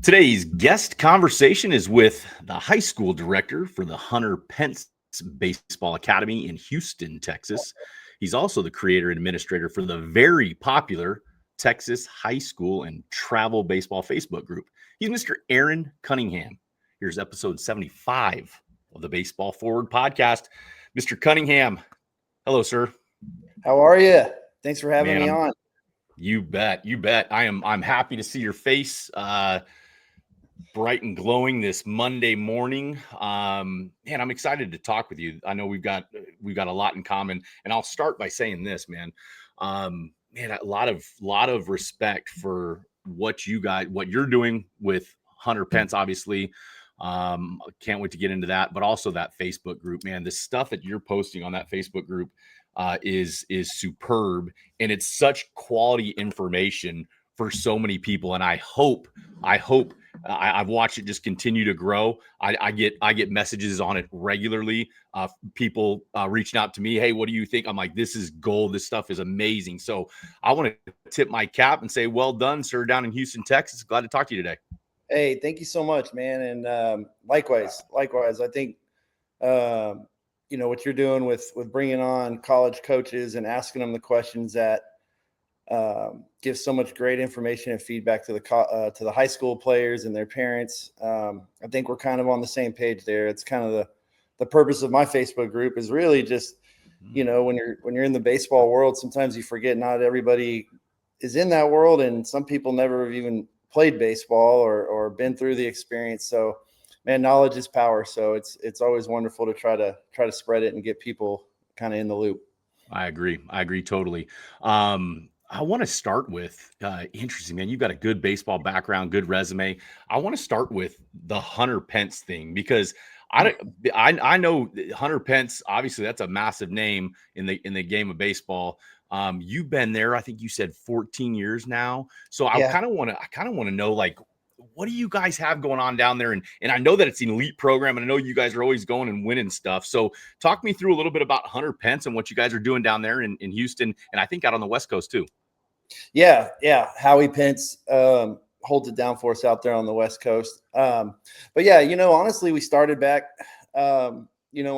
Today's guest conversation is with the high school director for the Hunter Pence Baseball Academy in Houston, Texas. He's also the creator and administrator for the very popular Texas High School and Travel Baseball Facebook group. He's Mr. Aaron Cunningham. Here's episode 75 of the Baseball Forward podcast. Mr. Cunningham, hello, sir. How are you? Thanks for having me on. You bet. I'm happy to see your face. Bright and glowing this Monday morning. I'm excited to talk with you. I know we've got a lot in common, and I'll start by saying this, man. A lot of respect for what you're doing with Hunter Pence, obviously. Can't wait to get into that, but also that Facebook group, man. The stuff that you're posting on that Facebook group is superb, and it's such quality information for so many people. And I hope I've watched it just continue to grow. I get messages on it regularly. People reaching out to me, hey, what do you think? I'm like, this is gold. This stuff is amazing. So I want to tip my cap and say, well done, sir, down in Houston, Texas. Glad to talk to you today. Hey, thank you so much, man. And likewise. I think what you're doing with bringing on college coaches and asking them the questions that gives so much great information and feedback to the high school players and their parents. I think we're kind of on the same page there. It's kind of the purpose of my Facebook group is really just, when you're in the baseball world, sometimes you forget not everybody is in that world, and some people never have even played baseball or been through the experience. So, man, knowledge is power. So it's always wonderful to try to spread it and get people kind of in the loop. I agree totally. I want to start with interesting, man. You've got a good baseball background, good resume. I want to start with the Hunter Pence thing because I know Hunter Pence. Obviously, that's a massive name in the game of baseball. You've been there, I think you said 14 years now. So I kind of want to know, like, what do you guys have going on down there? And I know that it's an elite program, and I know you guys are always going and winning stuff. So talk me through a little bit about Hunter Pence and what you guys are doing down there in Houston, and I think out on the West Coast too. Yeah. Hawley Pence holds it down for us out there on the West Coast. But yeah, honestly, we started back, when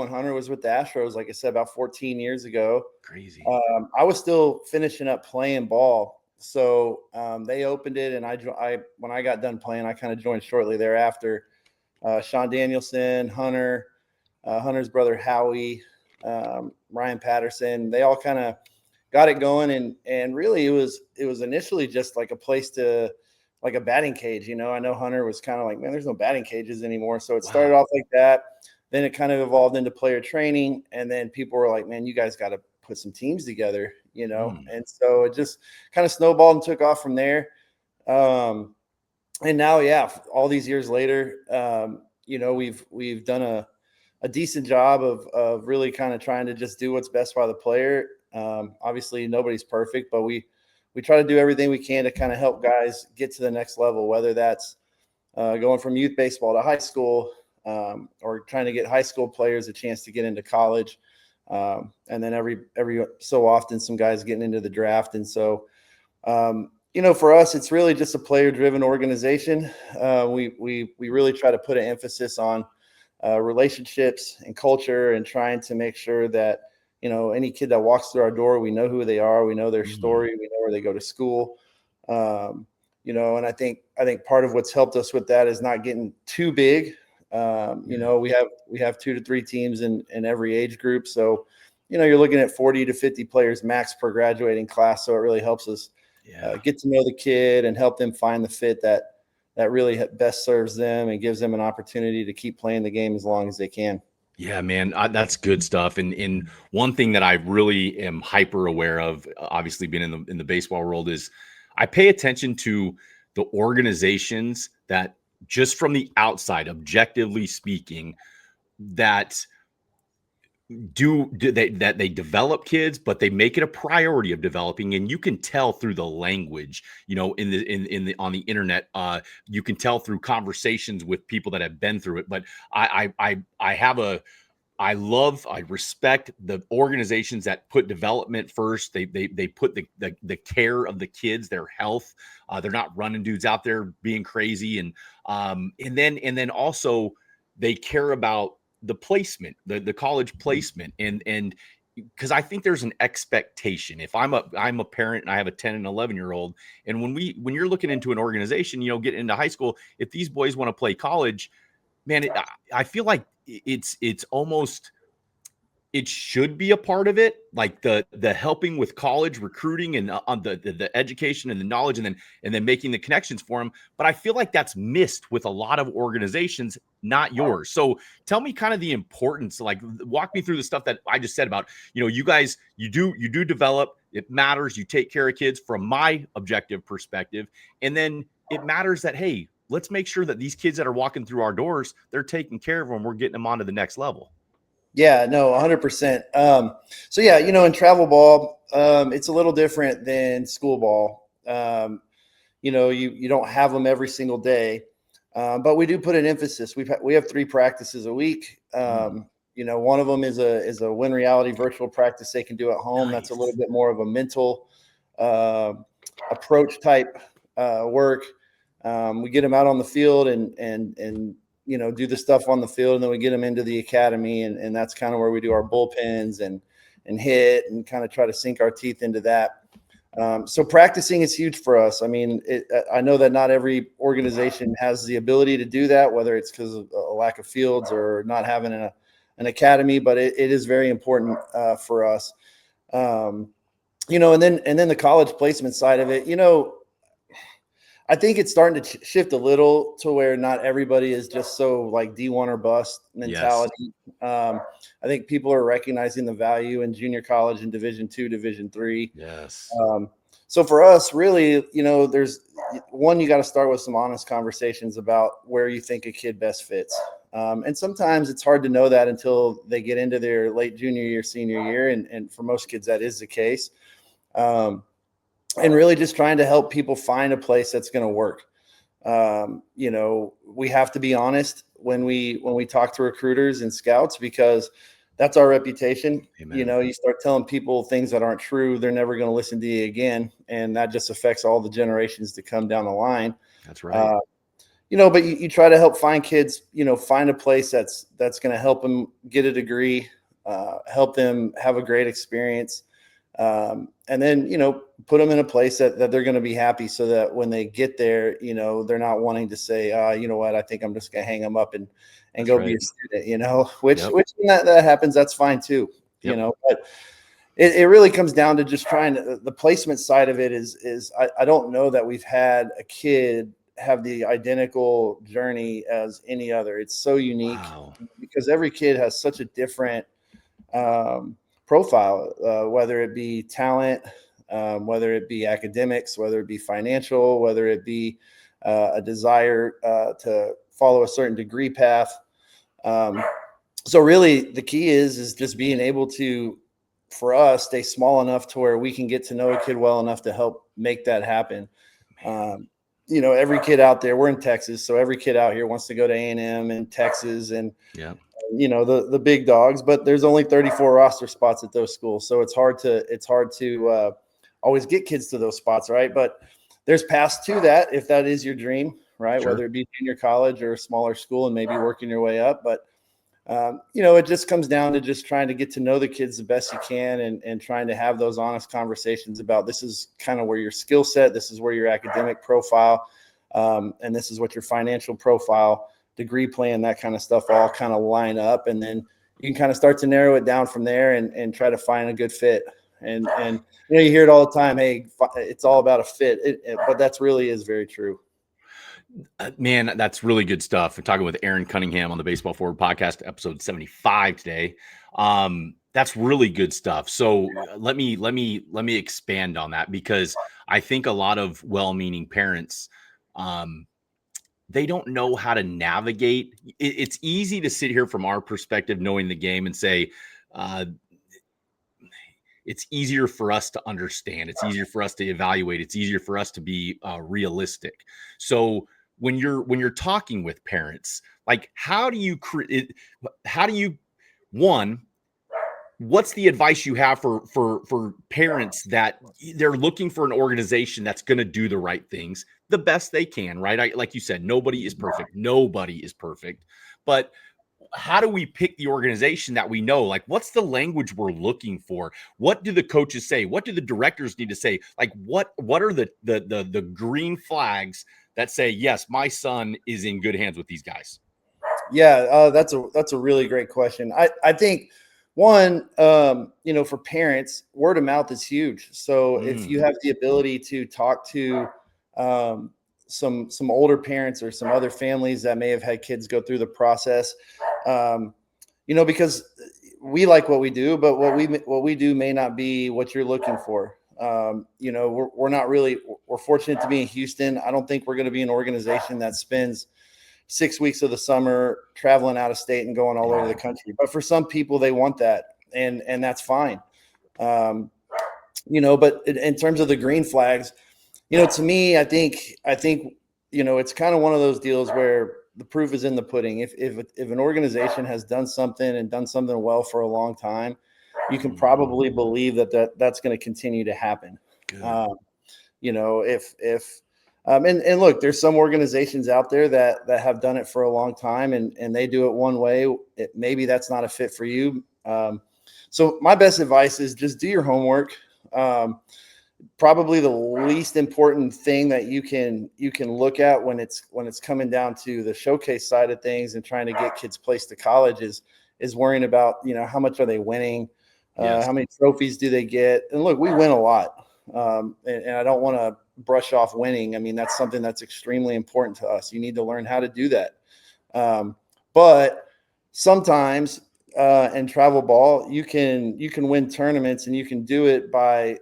Hunter was with the Astros, like I said, about 14 years ago. Crazy. I was still finishing up playing ball. So they opened it, and when I got done playing, I kind of joined shortly thereafter. Sean Danielson, Hunter's brother Howie, Ryan Patterson, they all kind of got it going, and really it was initially just like a place to, like a batting cage. I know Hunter was kind of like, man, there's no batting cages anymore. So it started off like that. Then it kind of evolved into player training, and then people were like, man, you guys got to put some teams together, and so it just kind of snowballed and took off from there. And now, all these years later, we've done a decent job of really kind of trying to just do what's best by the player. Obviously nobody's perfect, but we try to do everything we can to kind of help guys get to the next level, whether that's going from youth baseball to high school, or trying to get high school players a chance to get into college. And then every so often some guys getting into the draft. And so, for us, it's really just a player driven organization. We really try to put an emphasis on relationships and culture, and trying to make sure that, any kid that walks through our door, we know who they are. We know their story. We know where they go to school. And I think part of what's helped us with that is not getting too big. We have 2 to 3 teams in every age group. So, you're looking at 40 to 50 players max per graduating class. So it really helps us get to know the kid and help them find the fit that really best serves them and gives them an opportunity to keep playing the game as long as they can. Yeah, man, that's good stuff. And one thing that I really am hyper aware of, obviously being in the baseball world, is I pay attention to the organizations that, just from the outside, objectively speaking, that they develop kids, but they make it a priority of developing, and you can tell through the language, on the internet. You can tell through conversations with people that have been through it. But I have I respect the organizations that put development first. They put the care of the kids, their health. They're not running dudes out there being crazy, and then also they care about the placement, the college placement, and because I think there's an expectation. If I'm a parent and I have a 10 and 11-year-old, and when you're looking into an organization, getting into high school, if these boys want to play college, man, I feel like it's almost, it should be a part of it, like the helping with college recruiting and on the education and the knowledge, and then making the connections for them. But I feel like that's missed with a lot of organizations, not yours. So tell me kind of the importance, like walk me through the stuff that I just said about, you guys, you do develop, it matters, you take care of kids from my objective perspective. And then it matters that, hey, let's make sure that these kids that are walking through our doors, they're taking care of them. We're getting them onto the next level. Yeah, no, 100%. So yeah, in travel ball, it's a little different than school ball. You don't have them every single day, but we do put an emphasis. We have 3 practices a week. One of them is a Win Reality virtual practice they can do at home. Nice. That's a little bit more of a mental approach type work. We get them out on the field and do the stuff on the field, and then we get them into the academy, and that's kind of where we do our bullpens and hit and kind of try to sink our teeth into that. So practicing is huge for us. I mean, I know that not every organization has the ability to do that, whether it's because of a lack of fields or not having an academy, but it is very important for us. And then the college placement side of it, I think it's starting to shift a little to where not everybody is just so like D1 or bust mentality. Yes. I think people are recognizing the value in junior college and Division II, Division III. Yes. So for us, really, there's one, you got to start with some honest conversations about where you think a kid best fits. And sometimes it's hard to know that until they get into their late junior year, senior year. And for most kids, that is the case. And really just trying to help people find a place that's going to work. We have to be honest when we talk to recruiters and scouts, because that's our reputation. Amen. You start telling people things that aren't true, they're never going to listen to you again. And that just affects all the generations to come down the line. That's right. But you try to help find kids, find a place that's going to help them get a degree, help them have a great experience. And then, put them in a place that they're going to be happy, so that when they get there, they're not wanting to say, you know what, I think I'm just going to hang them up and go right. Be a student, which when that happens, that's fine too, but it really comes down to just trying to, the placement side of it is I don't know that we've had a kid have the identical journey as any other. It's so unique. Wow. Because every kid has such a different, profile, whether it be talent, whether it be academics, whether it be financial, whether it be a desire to follow a certain degree path. So really the key is just being able to, for us, stay small enough to where we can get to know a kid well enough to help make that happen. Every kid out there, we're in Texas, so every kid out here wants to go to A&M and Texas and the big dogs, but there's only 34 roster spots at those schools. So it's hard to always get kids to those spots. Right. But there's paths to that, if that is your dream, right. Sure. Whether it be junior college or a smaller school and maybe working your way up. But, it just comes down to just trying to get to know the kids the best you can and trying to have those honest conversations about, this is kind of where your skill set, this is where your academic profile, and this is what your financial profile, degree plan, that kind of stuff all kind of line up, and then you can kind of start to narrow it down from there and try to find a good fit. And you hear it all the time, hey, it's all about a fit, but that's really is very true. Man, that's really good stuff. We're talking with Aaron Cunningham on the Baseball Forward podcast, episode 75 today. That's really good stuff. So let me expand on that, because I think a lot of well-meaning parents, they don't know how to navigate. It's easy to sit here from our perspective, knowing the game, and say, it's easier for us to understand. It's easier for us to evaluate. It's easier for us to be realistic. So when you're talking with parents, like, how do you One, what's the advice you have for parents that they're looking for an organization that's going to do the right things the best they can, right? Like you said, nobody is perfect, but how do we pick the organization that we know? Like, what's the language we're looking for? What do the coaches say? What do the directors need to say? Like, what are the green flags that say, yes, my son is in good hands with these guys? Yeah, that's a really great question. I think one, for parents, word of mouth is huge. So if you have the ability to talk to some older parents or some other families that may have had kids go through the process, because we like what we do, but what we do may not be what you're looking for. We're not really. We're fortunate to be in Houston. I don't think we're going to be an organization that spends 6 weeks of the summer traveling out of state and going all over the country. But for some people, they want that, and that's fine. But in terms of the green flags, to me, I think it's kind of one of those deals where the proof is in the pudding. If an organization has done something well for a long time, you can probably believe that's going to continue to happen. And look, there's some organizations out there that have done it for a long time and they do it one way. Maybe that's not a fit for you. So my best advice is just do your homework. Probably the least important thing that you can look at when it's coming down to the showcase side of things and trying to get kids placed to college is worrying about, how much are they winning? How many trophies do they get? And look, we win a lot. And I don't want to brush off winning. I mean, that's something that's extremely important to us. You need to learn how to do that. But sometimes in travel ball, you can win tournaments and you can do it by,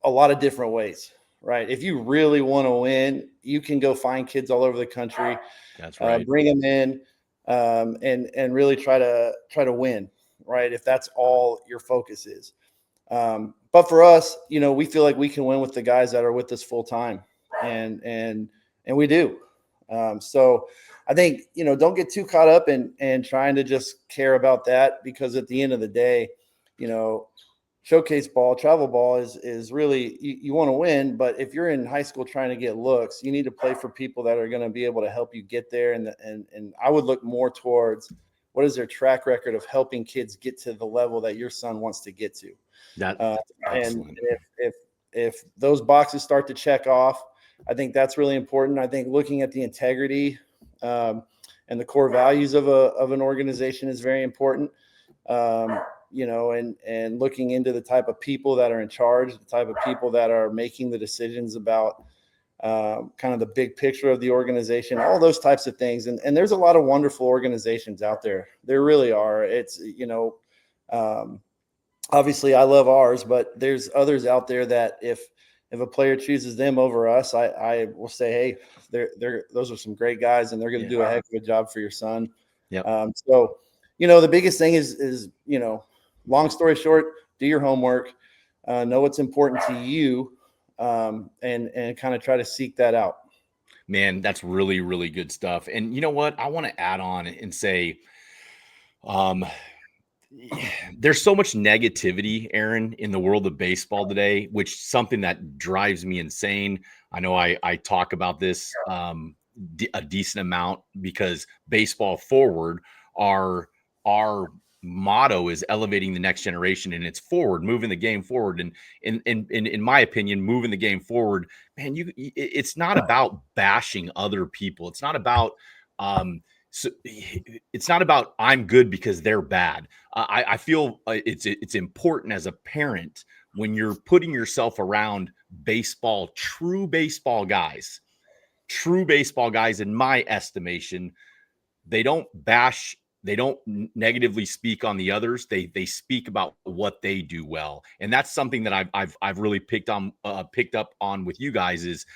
a lot of different ways, right? If you really want to win, you can go find kids all over the country. That's right. Bring them in and really try to win, right? If that's all your focus is. But for us, we feel like we can win with the guys that are with us full time, and we do. So I think, don't get too caught up in trying to just care about that, because at the end of the day, showcase ball, travel ball is really, you want to win, but if you're in high school trying to get looks, you need to play for people that are going to be able to help you get there. And I would look more towards what is their track record of helping kids get to the level that your son wants to get to. And if those boxes start to check off, I think that's really important. I think looking at the integrity and the core values of an organization is very important. And looking into the type of people that are in charge, the type of people that are making the decisions about kind of the big picture of the organization, all those types of things. And there's a lot of wonderful organizations out there. There really are. It's, obviously I love ours, but there's others out there that if a player chooses them over us, I will say, hey, those are some great guys and they're going to do a heck of a job for your son. So, the biggest thing is, long story short, do your homework, know what's important to you, and kind of try to seek that out. Man, that's really, really good stuff. And you know what? I want to add on and say, there's so much negativity, Aaron, in the world of baseball today, which is something that drives me insane. I know I talk about this a decent amount because baseball forward, our motto is elevating the next generation, and it's forward, moving the game forward. And in my opinion, moving the game forward, man, it's not about bashing other people. It's not about so it's not about I'm good because they're bad. I feel it's important as a parent when you're putting yourself around true baseball guys, in my estimation. They don't bash, they don't negatively speak on the others. They speak about what they do well, and that's something that I've really picked up on with you guys is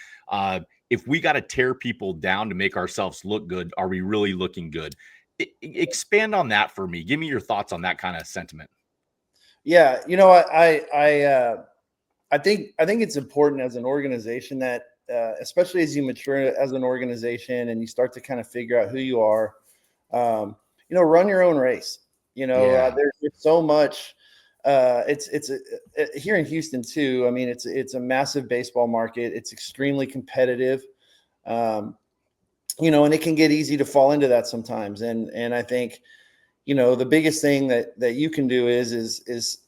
if we got to tear people down to make ourselves look good, are we really looking good? Expand on that for me. Give me your thoughts on that kind of sentiment. Yeah, I think it's important as an organization that, especially as you mature as an organization and you start to kind of figure out who you are, run your own race. Yeah. There's so much. Here in Houston too. I mean, it's a massive baseball market. It's extremely competitive. And it can get easy to fall into that sometimes. And I think, the biggest thing that you can do is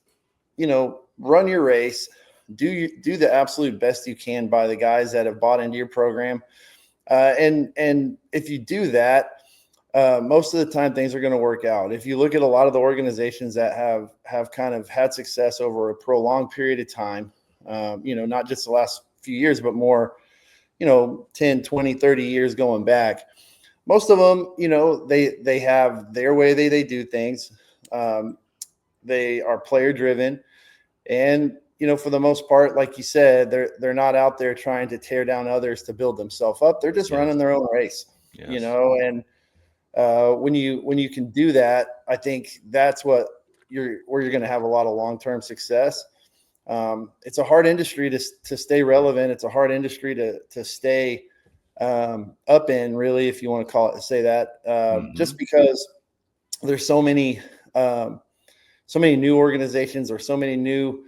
run your race, do the absolute best you can by the guys that have bought into your program. And if you do that, most of the time things are going to work out. If you look at a lot of the organizations that have kind of had success over a prolonged period of time, not just the last few years, but more, 10, 20, 30 years going back, most of them, they have their way they do things. They are player driven. And, for the most part, like you said, they're not out there trying to tear down others to build themselves up. They're just running their own race, and when you can do that, I think that's where you're going to have a lot of long-term success. It's a hard industry to stay relevant. It's a hard industry to stay up in, really, if you want to say that, just because there's so many new organizations or so many new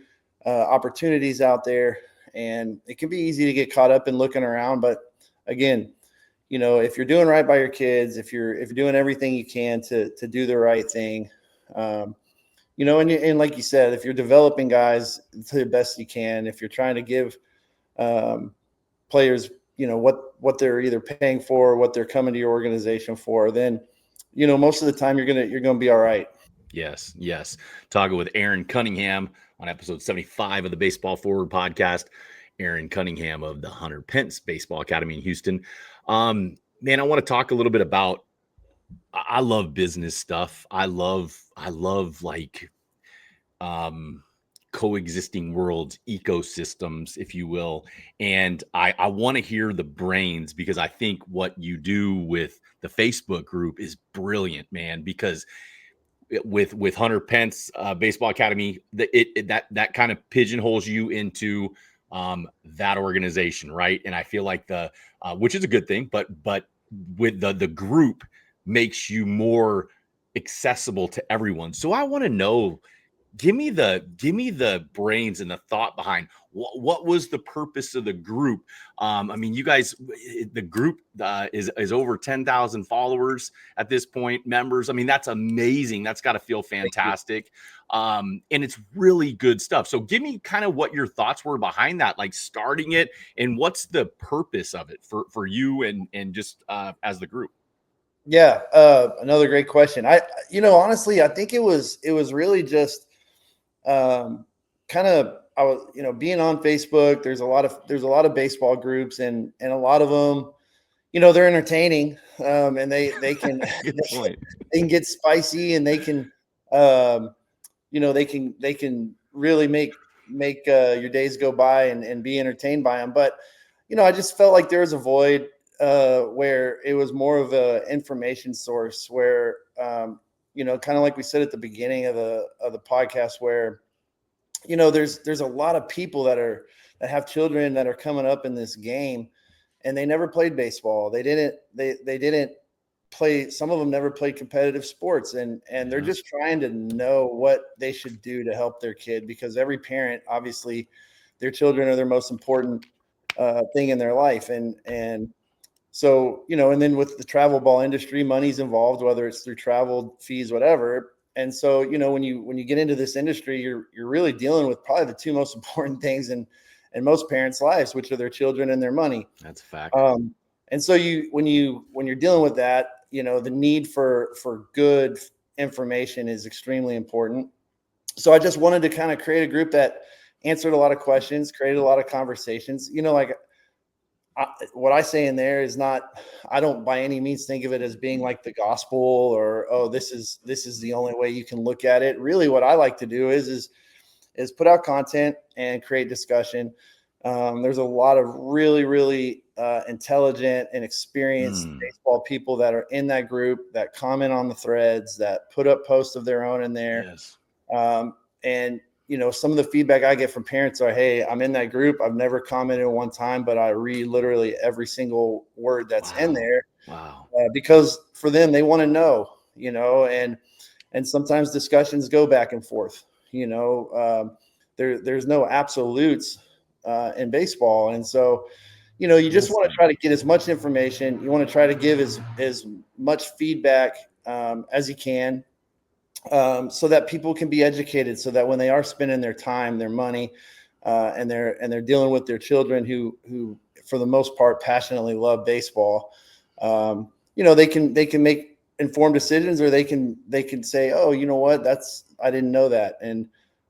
opportunities out there, and it can be easy to get caught up in looking around. But again, if you're doing right by your kids, if you're doing everything you can to do the right thing, and like you said, if you're developing guys to the best you can, if you're trying to give players, what they're either paying for or what they're coming to your organization for, then, most of the time you're gonna be all right. Yes. Talking with Aaron Cunningham on episode 75 of the Baseball Forward podcast. Aaron Cunningham of the Hunter Pence Baseball Academy in Houston. Man, I want to talk a little bit about, I love business stuff. I love like coexisting worlds, ecosystems, if you will. And I want to hear the brains, because I think what you do with the Facebook group is brilliant, man, because with Hunter Pence Baseball Academy, that kind of pigeonholes you into that organization, right? And I feel like which is a good thing, but with the group makes you more accessible to everyone. So I want to know, give me the brains and the thought behind what was the purpose of the group. I mean, you guys, the group is over 10,000 followers at this point, members. I mean, that's amazing. That's got to feel fantastic. And it's really good stuff. So give me kind of what your thoughts were behind that, like starting it, and what's the purpose of it for you and just as the group. Yeah. Another great question. Honestly, I think it was really just I was, being on Facebook. There's a lot of baseball groups, and a lot of them, they're entertaining, and they can they can get spicy, and they can they can really make your days go by and be entertained by them. But I just felt like there was a void where it was more of a information source, where kind of like we said at the beginning of the podcast, where there's a lot of people that have children that are coming up in this game, and they never played baseball. They didn't play. Some of them never played competitive sports, and they're just trying to know what they should do to help their kid, because every parent, obviously, their children are their most important thing in their life. And so, and then with the travel ball industry, money's involved, whether it's through travel fees, whatever. And so, when you get into this industry, you're really dealing with probably the two most important things in most parents' lives, which are their children and their money. That's a fact. And so when you're dealing with that, the need for good information is extremely important. So I just wanted to kind of create a group that answered a lot of questions, created a lot of conversations. What I say in there is not, I don't by any means think of it as being like the gospel, or, oh, this is the only way you can look at it. Really, what I like to do is put out content and create discussion. There's a lot of really, really intelligent and experienced baseball people that are in that group, that comment on the threads, that put up posts of their own in there. Yes. And some of the feedback I get from parents are, hey, I'm in that group. I've never commented one time, but I read literally every single word that's in there. Wow. Because for them, they want to know, and sometimes discussions go back and forth. There's no absolutes in baseball, and so you just want to try to get as much information. You want to try to give as much feedback as you can, so that people can be educated, so that when they are spending their time, their money, and they're dealing with their children who for the most part passionately love baseball, they can make informed decisions, or they can say, oh, you know what, I didn't know that. And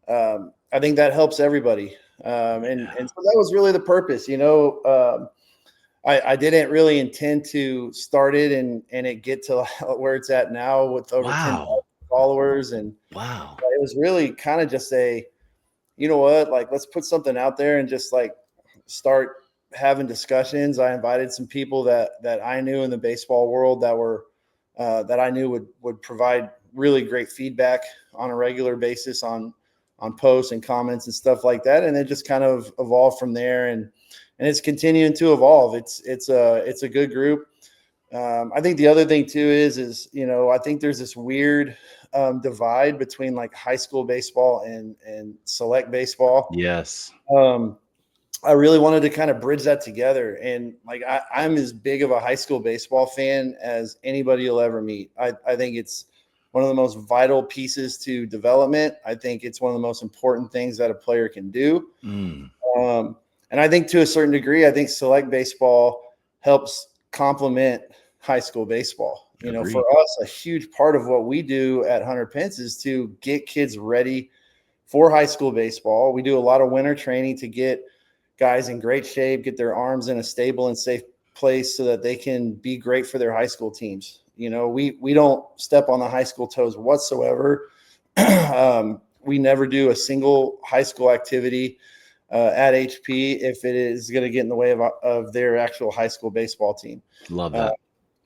I think that helps everybody. And so that was really the purpose. I didn't really intend to start it and it get to where it's at now with over 10,000 followers. And it was really kind of just you know what, like, let's put something out there and just like start having discussions. I invited some people that I knew in the baseball world that I knew would provide really great feedback on a regular basis on posts and comments and stuff like that. And it just kind of evolved from there. And it's continuing to evolve. It's a good group. I think the other thing too is I think there's this weird divide between like high school baseball and select baseball. Yes. I really wanted to kind of bridge that together. And like, I'm as big of a high school baseball fan as anybody you'll ever meet. I think it's one of the most vital pieces to development. I think it's one of the most important things that a player can do. And I think to a certain degree, I think select baseball helps complement high school baseball. For us, a huge part of what we do at Hunter Pence is to get kids ready for high school baseball. We do a lot of winter training to get guys in great shape, get their arms in a stable and safe place so that they can be great for their high school teams. We don't step on the high school toes whatsoever. We never do a single high school activity at HP if it is going to get in the way of their actual high school baseball team. Love that.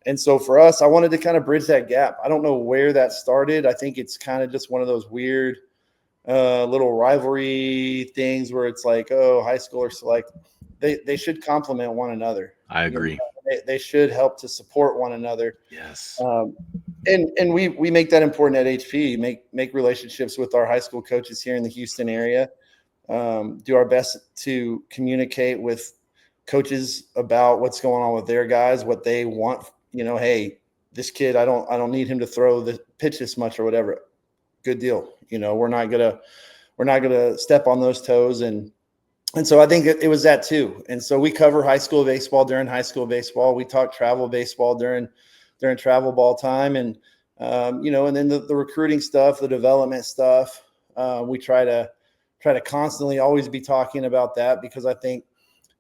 And so for us, I wanted to kind of bridge that gap. I don't know where that started. I think it's kind of just one of those weird little rivalry things where it's like, oh, high school or select, they should complement one another. I agree. They should help to support one another. Yes. And we make that important at HP, make relationships with our high school coaches here in the Houston area. Do our best to communicate with coaches about what's going on with their guys, what they want. Hey, this kid, I don't need him to throw the pitch this much or whatever. Good deal. We're not gonna step on those toes. And so I think it was that too. And so we cover high school baseball during high school baseball. We talk travel baseball during travel ball time. And, and then the recruiting stuff, the development stuff, we try to constantly always be talking about that, because I think,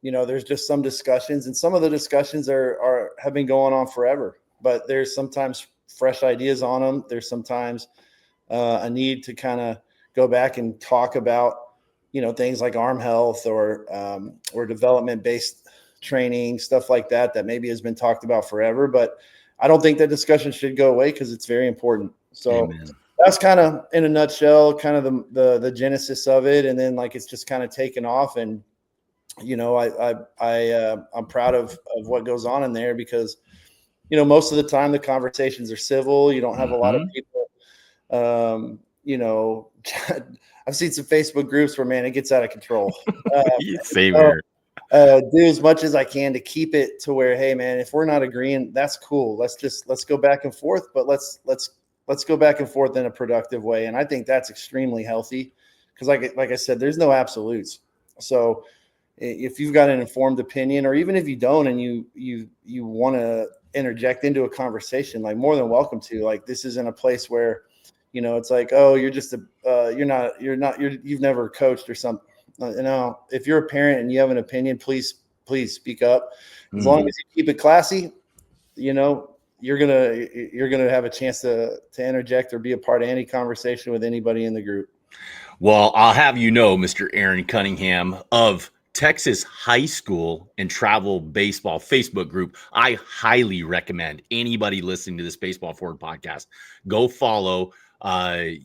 there's just some discussions, and some of the discussions have been going on forever, but there's sometimes fresh ideas on them. There's sometimes a need to kind of go back and talk about, things like arm health or development-based training, stuff like that maybe has been talked about forever, but I don't think that discussion should go away because it's very important. So Amen. That's kind of in a nutshell, kind of the genesis of it. And then like, it's just kind of taken off, and, I'm proud of what goes on in there, because, most of the time the conversations are civil. You don't have a lot of people, I've seen some Facebook groups where, man, it gets out of control. Same here. Do as much as I can to keep it to where, hey, man, if we're not agreeing, that's cool. Let's go back and forth, but let's go back and forth in a productive way. And I think that's extremely healthy, because like I said, there's no absolutes. So if you've got an informed opinion, or even if you don't, and you want to interject into a conversation, like, more than welcome to. Like, this isn't a place where, it's like, oh, you're just you've never coached or something. If you're a parent and you have an opinion, please speak up. As long as you keep it classy, you're gonna have a chance to interject or be a part of any conversation with anybody in the group. Well, I'll have Mr. Aaron Cunningham of Texas High School and Travel Baseball Facebook group. I highly recommend anybody listening to this Baseball Forward podcast go follow. I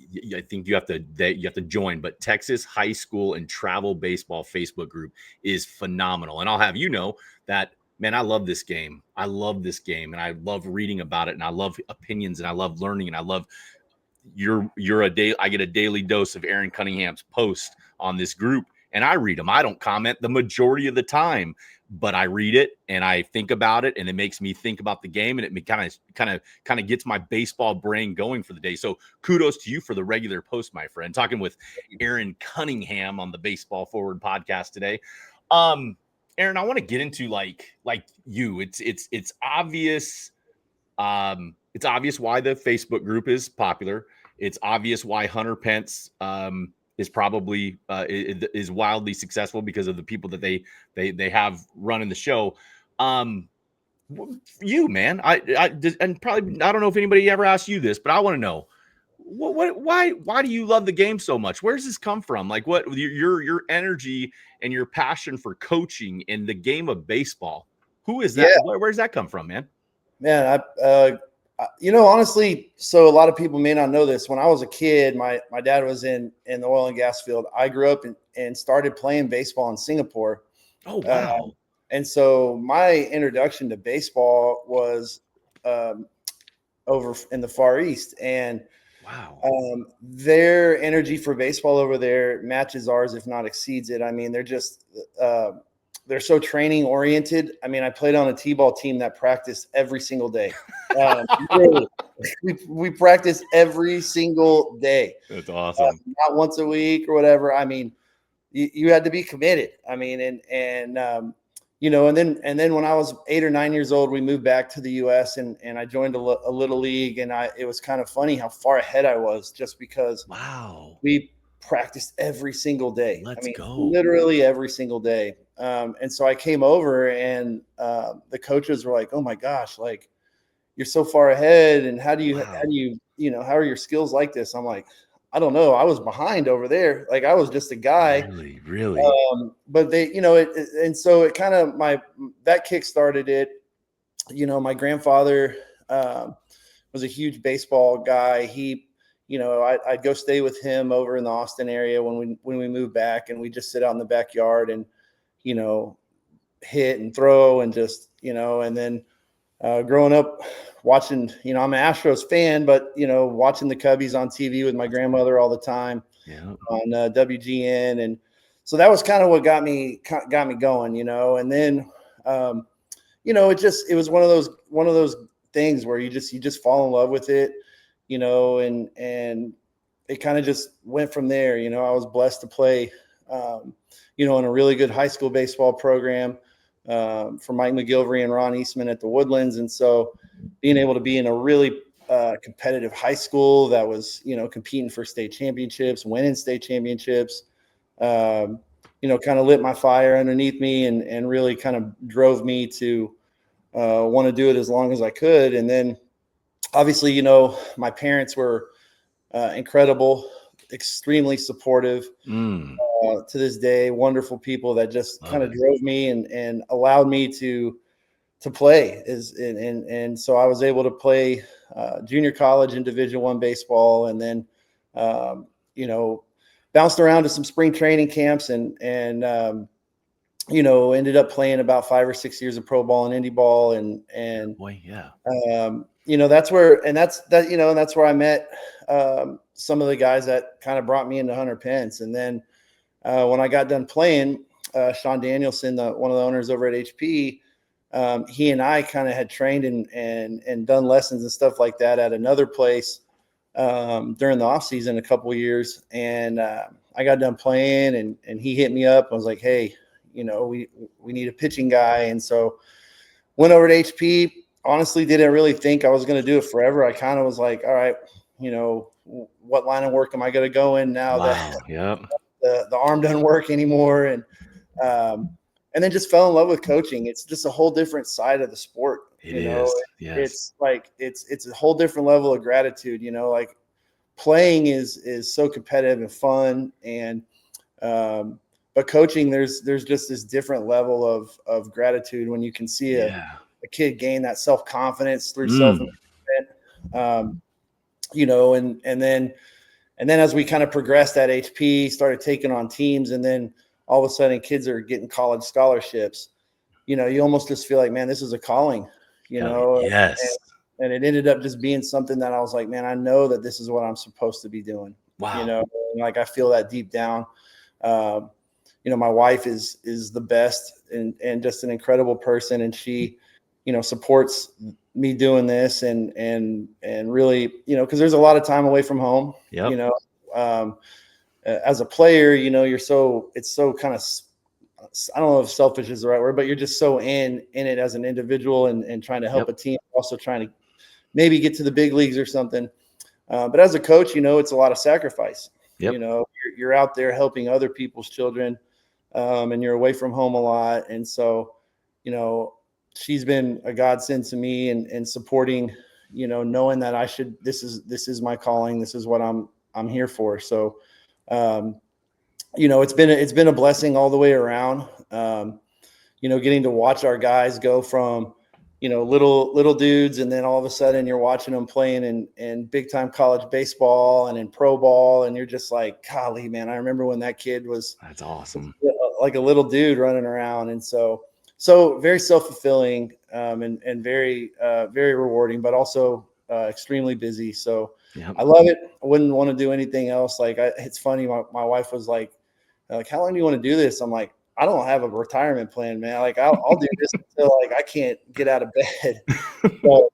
think you have to join, but Texas High School and Travel Baseball Facebook group is phenomenal. And I'll have that man, I love this game. I love this game, and I love reading about it, and I love opinions, and I love learning, and I love you're a day. I get a daily dose of Aaron Cunningham's post on this group, and I read them. I don't comment the majority of the time, but I read it and I think about it, and it makes me think about the game, and it kind of gets my baseball brain going for the day. So kudos to you for the regular post, my friend. Talking with Aaron Cunningham on the Baseball Forward podcast today. Aaron, I want to get into like you. It's obvious. It's obvious why the Facebook group is popular. It's obvious why Hunter Pence is probably is wildly successful because of the people that they have running the show. You, man, and probably I don't know if anybody ever asked you this, but I want to know why do you love the game so much? Where's this come from? Like what your energy and your passion for coaching in the game of baseball? Who is that? Yeah. Where's that come from, man? Man, honestly, so a lot of people may not know this. When I was a kid, my dad was in the oil and gas field. I grew up and started playing baseball in Singapore. Oh, wow. And so my introduction to baseball was over in the Far East. And wow, their energy for baseball over there matches ours, if not exceeds it. I mean, they're just they're so training oriented. I mean, I played on a T-ball team that practiced every single day. We practice every single day. That's awesome. Not once a week or whatever. I mean, you had to be committed. I mean, and then when I was 8 or 9 years old, we moved back to the U.S. and I joined a little league, and it was kind of funny how far ahead I was just because we practiced every single day. Let's go. Literally every single day. And so I came over, and the coaches were like, "Oh my gosh, like you're so far ahead, and how are your skills like this?" I'm like, I don't know. I was behind over there. Like I was just a guy. Really. But they, and so it kind of that kick started it. My grandfather was a huge baseball guy. He, I'd go stay with him over in the Austin area when we moved back, and we just sit out in the backyard and, hit and throw and just, and then growing up watching, I'm an Astros fan, but, watching the Cubbies on TV with my grandmother all the time on WGN. And so that was kind of what got me going, and then, it was one of those things where you just fall in love with it, and it kind of just went from there. I was blessed to play, in a really good high school baseball program for Mike McGilvery and Ron Eastman at the Woodlands. And so being able to be in a really competitive high school that was, competing for state championships, winning state championships, kind of lit my fire underneath me and really kind of drove me to want to do it as long as I could. And then obviously, my parents were incredible, extremely supportive to this day, wonderful people that just kind of drove me and allowed me to play and so I was able to play junior college and Division I baseball, and then bounced around to some spring training camps and ended up playing about 5 or 6 years of pro ball and indie ball and that's where I met some of the guys that kind of brought me into Hunter Pence. And then when I got done playing, Sean Danielson, one of the owners over at HP, he and I kind of had trained and done lessons and stuff like that at another place during the off season a couple of years. And I got done playing and he hit me up. I was like, hey, we need a pitching guy. And so went over to HP. Honestly, didn't really think I was going to do it forever. I kind of was like, all right, what line of work am I going to go in now that the arm doesn't work anymore? And then just fell in love with coaching. It's just a whole different side of the sport. It's like, it's a whole different level of gratitude, like playing is so competitive and fun. And, but coaching, there's just this different level of gratitude when you can see a kid gain that self-confidence through self-improvement, and then as we kind of progressed at HP, started taking on teams, and then all of a sudden kids are getting college scholarships, you almost just feel like, man, this is a calling, Yes. and it ended up just being something that I was like, man, I know that this is what I'm supposed to be doing. Wow. And like I feel that deep down. My wife is the best and just an incredible person, and she, supports me doing this and really, because there's a lot of time away from home. Yep. As a player, it's so kind of, I don't know if selfish is the right word, but you're just so in it as an individual and trying to help a team, also trying to maybe get to the big leagues or something. But as a coach, it's a lot of sacrifice. Yep. You're out there helping other people's children, and you're away from home a lot. And so, she's been a godsend to me and supporting, knowing that this is my calling. This is what I'm here for. So, it's been a blessing all the way around. Getting to watch our guys go from, little dudes, and then all of a sudden you're watching them playing in big time college baseball and in pro ball, and you're just like, golly, man, I remember when that kid was That's awesome. like a little dude running around. And so very self-fulfilling, and very very rewarding, but also extremely busy. So I love it. I wouldn't want to do anything else. Like it's funny, my wife was like, how long do you want to do this? I'm like, I don't have a retirement plan, man. Like I'll do this until like I can't get out of bed. So,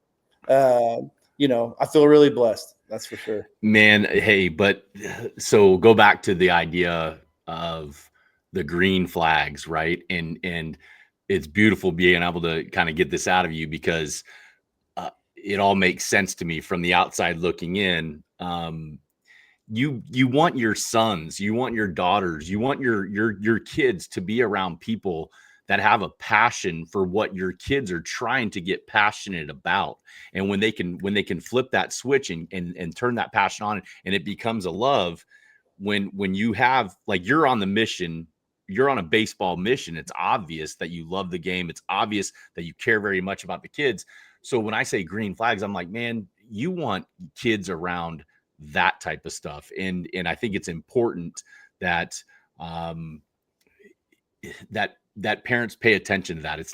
I feel really blessed. That's for sure, man. Hey, but so go back to the idea of the green flags, right? And it's beautiful being able to kind of get this out of you, because it all makes sense to me from the outside looking in. You want your sons, you want your daughters, you want your kids to be around people that have a passion for what your kids are trying to get passionate about. And when they can flip that switch and turn that passion on, and it becomes a love, when you have, like, you're on the mission, you're on a baseball mission, it's obvious that you love the game. It's obvious that you care very much about the kids. So when I say green flags, I'm like, man, you want kids around that type of stuff. And I think it's important that that parents pay attention to that. It's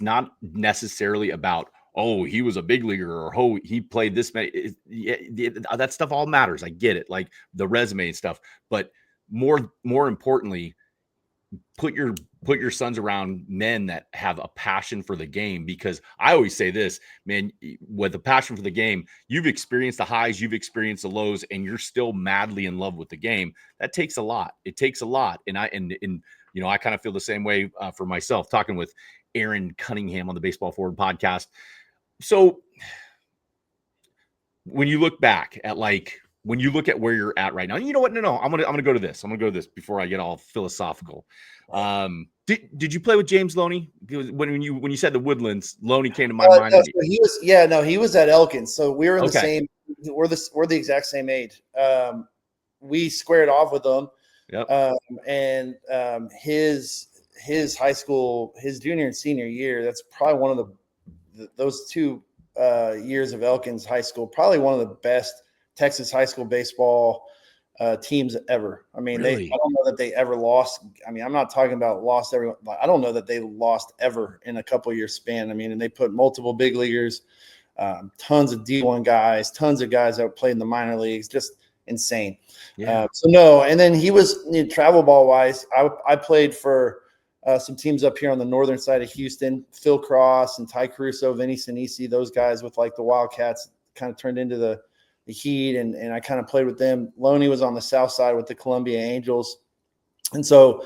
not necessarily about, oh, he was a big leaguer, or oh, he played this many. That stuff all matters. I get it, like the resume and stuff. But more importantly, put your sons around men that have a passion for the game. Because I always say this, man, with a passion for the game, you've experienced the highs, you've experienced the lows, and you're still madly in love with the game. That takes a lot. It takes a lot. And I kind of feel the same way for myself, talking with Aaron Cunningham on the Baseball Forward podcast. So when you look back at, when you look at where you're at right now, you know what? No, I'm gonna go to this. I'm gonna go to this before I get all philosophical. Did you play with James Loney? When you said the Woodlands, Loney came to my mind. No, so he was at Elkins. So we were in the same. We're the exact same age. We squared off with him. Yep. His high school, his junior and senior year, that's probably one of those 2 years of Elkins high school, probably one of the best Texas high school baseball teams ever. I mean, really? I don't know that they ever lost. I mean, I'm not talking about lost everyone. I don't know that they lost ever in a couple year span. I mean, and they put multiple big leaguers, tons of D1 guys, tons of guys that played in the minor leagues, just insane. Yeah. So no, and then he was travel ball wise. I played for some teams up here on the northern side of Houston, Phil Cross and Ty Caruso, Vinny Sinisi, those guys with like the Wildcats kind of turned into the Heat, and I kind of played with them. Loney was on the south side with the Columbia Angels. And so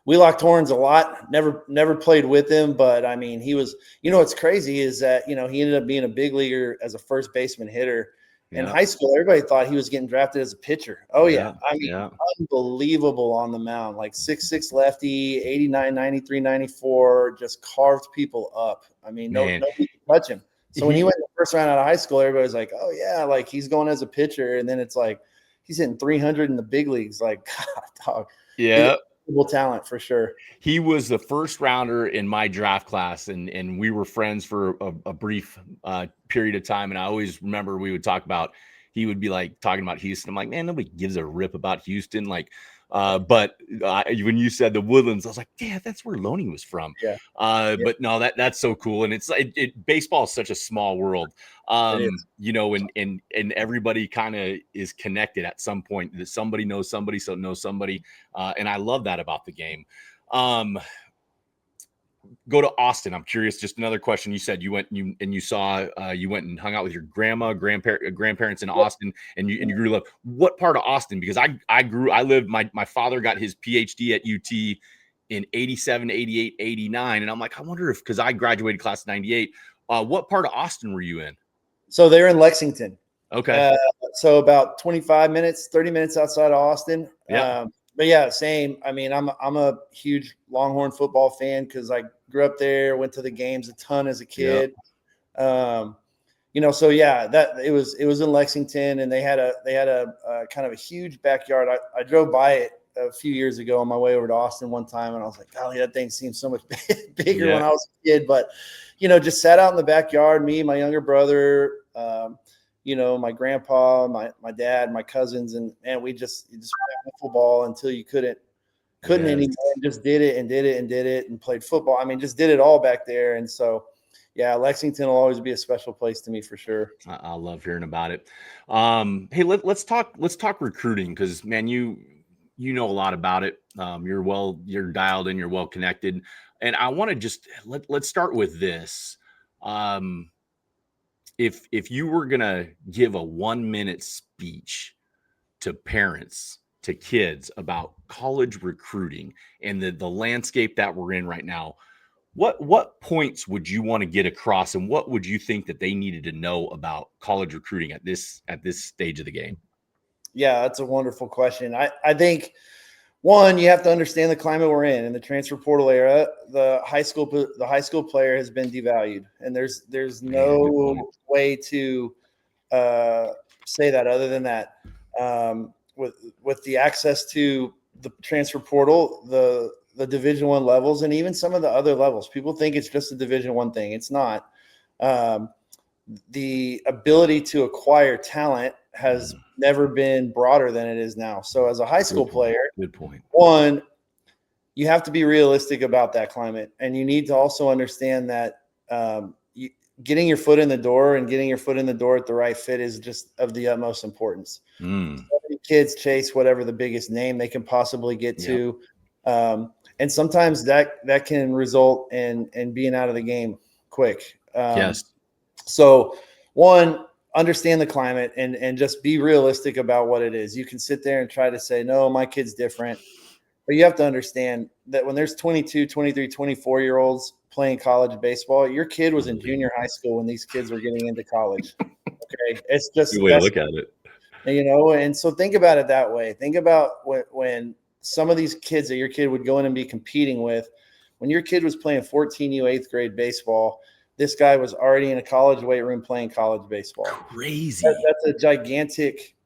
we locked horns a lot. Never played with him, but I mean, he was, what's crazy is that, he ended up being a big leaguer as a first baseman hitter. In high school, everybody thought he was getting drafted as a pitcher. Oh, yeah. I mean, unbelievable on the mound, like 6'6" lefty, 89, 93, 94, just carved people up. I mean, nobody could touch him. So when he went in the first round out of high school, everybody's like, oh, yeah, like he's going as a pitcher. And then it's like he's hitting 300 in the big leagues. Like, God, dog. Yeah. Talent for sure. He was the first rounder in my draft class, and we were friends for a brief period of time. And I always remember we would talk about, he would be like talking about Houston. I'm like, man, nobody gives a rip about Houston. Like, But when you said the Woodlands, I was like, yeah, that's where Loney was from. Yeah. But no, that's so cool. And it's like baseball is such a small world. It is. You know, and everybody kind of is connected at some point. That somebody knows somebody, so knows somebody. And I love that about the game. Go to Austin. I'm curious. Just another question. You said you went you saw you went and hung out with your grandparents in Austin, and you grew up. What part of Austin? Because I lived. My father got his PhD at UT in 87, 88, 89, and I'm like, I wonder if, because I graduated class of 98. What part of Austin were you in? So they're in Lexington. Okay. So about 25 minutes, 30 minutes outside of Austin. Yeah. But yeah, same. I mean, I'm a huge Longhorn football fan because I grew up there, went to the games a ton as a kid. You know, so yeah, that it was in Lexington, and they had a kind of a huge backyard. I drove by it a few years ago on my way over to Austin one time, and I was like, golly, that thing seems so much bigger when I was a kid. But you know, just sat out in the backyard, me, my younger brother, you know, my grandpa, my dad, my cousins, and we just played football until you couldn't anymore. And just did it and played football. I mean, just did it all back there. And so, yeah, Lexington will always be a special place to me for sure. I love hearing about it. Hey, let's talk recruiting, because man, you know a lot about it. You're dialed in, you're well connected, and I want to just let's start with this. If you were gonna give a 1-minute speech to parents, to kids, about college recruiting and the landscape that we're in right now, what points would you want to get across, and what would you think that they needed to know about college recruiting at this stage of the game? Yeah, that's a wonderful question. I think, one, you have to understand the climate we're in the transfer portal era. The high school player has been devalued, and there's no way to say that other than that. With the access to the transfer portal, the Division I levels, and even some of the other levels, people think it's just a Division I thing. It's not. The ability to acquire talent has never been broader than it is now. So as a high school player, good point. One, you have to be realistic about that climate, and you need to also understand that getting your foot in the door at the right fit is just of the utmost importance. So many kids chase whatever the biggest name they can possibly get to. And sometimes that can result in being out of the game quick. So one, understand the climate and just be realistic about what it is. You can sit there and try to say, no, my kid's different. But you have to understand that when there's 22, 23, 24-year-olds playing college baseball, your kid was in junior high school when these kids were getting into college. Okay. It's just good way to look at it. You know, and so think about it that way. Think about when some of these kids that your kid would go in and be competing with, when your kid was playing 14U 8th grade baseball, this guy was already in a college weight room playing college baseball. Crazy. That's a gigantic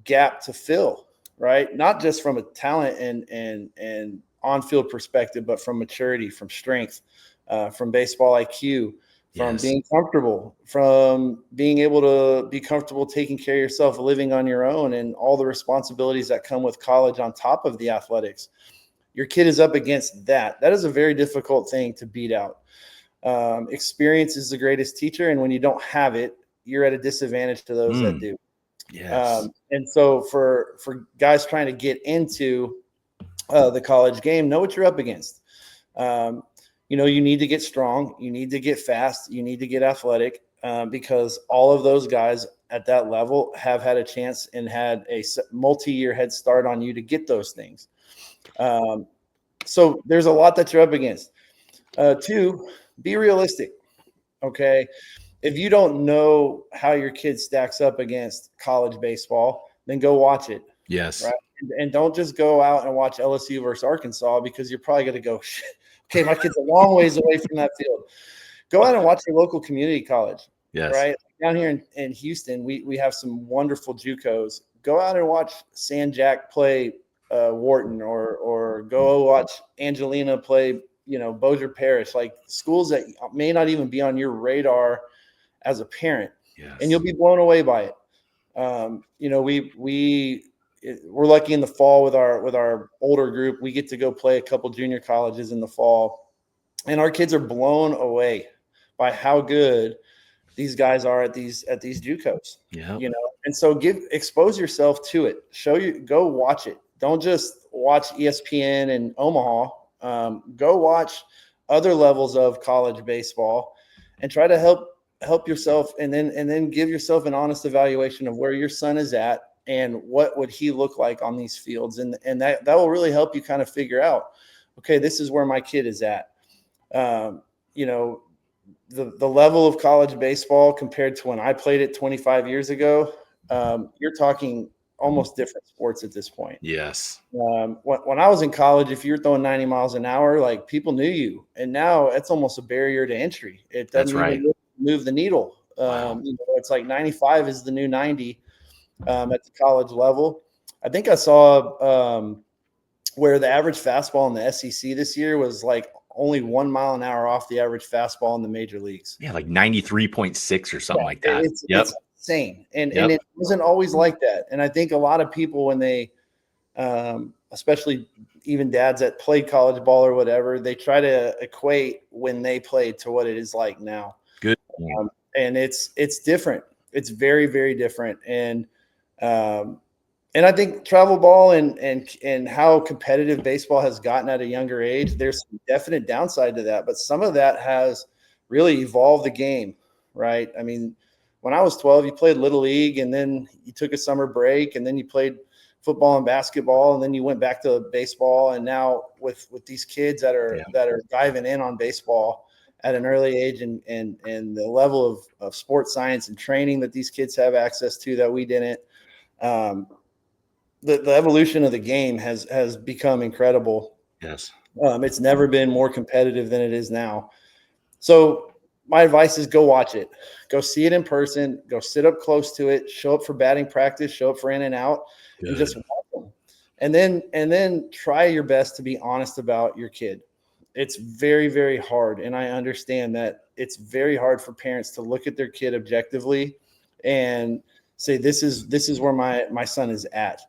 gap to fill, right? Not just from a talent and on-field perspective, but from maturity, from strength, from baseball IQ, from being comfortable, from being able to be comfortable taking care of yourself, living on your own, and all the responsibilities that come with college on top of the athletics. Your kid is up against that. That is a very difficult thing to beat out. Experience is the greatest teacher, and when you don't have it, you're at a disadvantage to those that do. And so for guys trying to get into the college game, know what you're up against. You know, you need to get strong, you need to get fast, you need to get athletic, because all of those guys at that level have had a chance and had a multi-year head start on you to get those things. So there's a lot that you're up against. Two, be realistic. Okay. If you don't know how your kid stacks up against college baseball, then go watch it. Yes. Right. And don't just go out and watch LSU versus Arkansas, because you're probably going to go, okay, my kid's a long ways away from that field. Go out and watch your local community college. Yes. Right. Down here in Houston, we have some wonderful JUCOs. Go out and watch San Jack play Wharton, or go watch Angelina play, you know, Bossier Parish, like schools that may not even be on your radar as a parent. And you'll be blown away by it. You know, we we're lucky in the fall with our older group, we get to go play a couple junior colleges in the fall, and our kids are blown away by how good these guys are at these JUCOs. Yeah. And so expose yourself to it. Go watch it. Don't just watch ESPN and Omaha. Go watch other levels of college baseball and try to help yourself, and then give yourself an honest evaluation of where your son is at and what would he look like on these fields. And that will really help you kind of figure out, okay, this is where my kid is at. The level of college baseball compared to when I played it 25 years ago, you're talking almost different sports at this point. Yes. When I was in college, if you're throwing 90 miles an hour, like, people knew you, and now it's almost a barrier to entry. It doesn't even really move the needle. Wow. It's like 95 is the new 90 at the college level. I think I saw where the average fastball in the SEC this year was like only 1 mile an hour off the average fastball in the major leagues. Yeah, like 93.6 or something like that. It's insane. And it wasn't always like that. And I think a lot of people, when they, especially even dads that played college ball or whatever, they try to equate when they played to what it is like now. Good. And it's different. It's very, very different. And I think travel ball and how competitive baseball has gotten at a younger age, there's some definite downside to that. But some of that has really evolved the game, right? I mean, when I was 12, you played Little League, and then you took a summer break, and then you played football and basketball, and then you went back to baseball. And now with these kids that are diving in on baseball at an early age, and the level of sports science and training that these kids have access to that we didn't, the evolution of the game has become incredible. Yes. It's never been more competitive than it is now. So my advice is, go watch it, go see it in person, go sit up close to it, show up for batting practice, show up for in and out. Good. And just watch them. And then try your best to be honest about your kid. It's very, very hard. And I understand that it's very hard for parents to look at their kid objectively and say, this is where my son is at.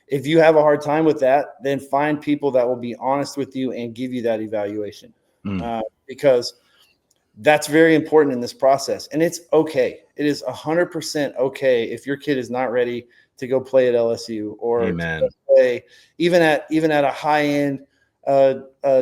If you have a hard time with that, then find people that will be honest with you and give you that evaluation, because that's very important in this process. And it's okay. It is 100% okay if your kid is not ready to go play at LSU or to play even at a high end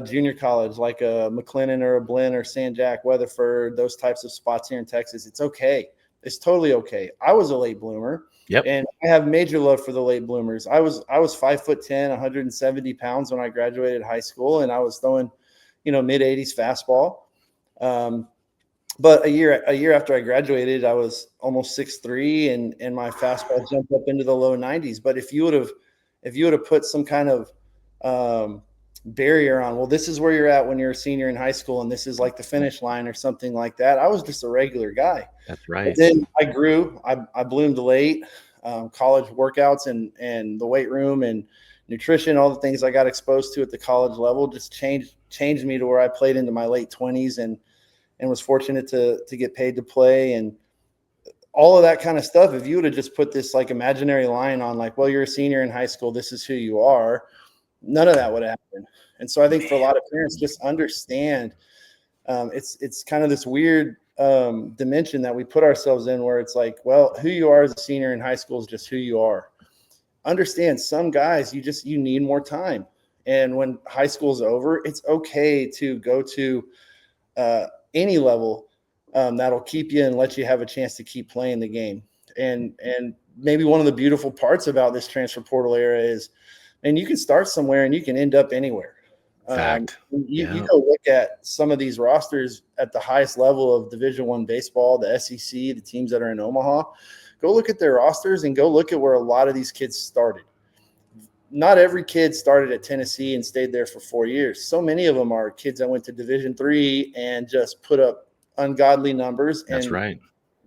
junior college like a McLennan or a Blinn or San Jack, Weatherford, those types of spots here in Texas. It's okay. It's totally okay. I was a late bloomer. Yep. And I have major love for the late bloomers. I was 5'10", 170 pounds when I graduated high school, and I was throwing, mid 80s fastball. But a year after I graduated, I was almost 6'3", and my fastball jumped up into the low 90s. But if you would have put some kind of barrier on, well, this is where you're at when you're a senior in high school, and this is like the finish line or something like that, I was just a regular guy. That's right. But then I grew. I bloomed late. College workouts and the weight room and nutrition, all the things I got exposed to at the college level just changed me to where I played into my late 20s and was fortunate to get paid to play and all of that kind of stuff. If you would have just put this like imaginary line on, like, well, you're a senior in high school, this is who you are, none of that would happen. And so I think for a lot of parents, just understand it's kind of this weird dimension that we put ourselves in, where it's like, well, who you are as a senior in high school is just who you are. Understand, some guys, you need more time. And when high school's over, it's okay to go to any level that'll keep you and let you have a chance to keep playing the game. And maybe one of the beautiful parts about this transfer portal era is, and you can start somewhere and you can end up anywhere. Fact. You go look at some of these rosters at the highest level of Division I baseball, the SEC, the teams that are in Omaha. Go look at their rosters and go look at where a lot of these kids started. Not every kid started at Tennessee and stayed there for 4 years. So many of them are kids that went to Division III and just put up ungodly numbers and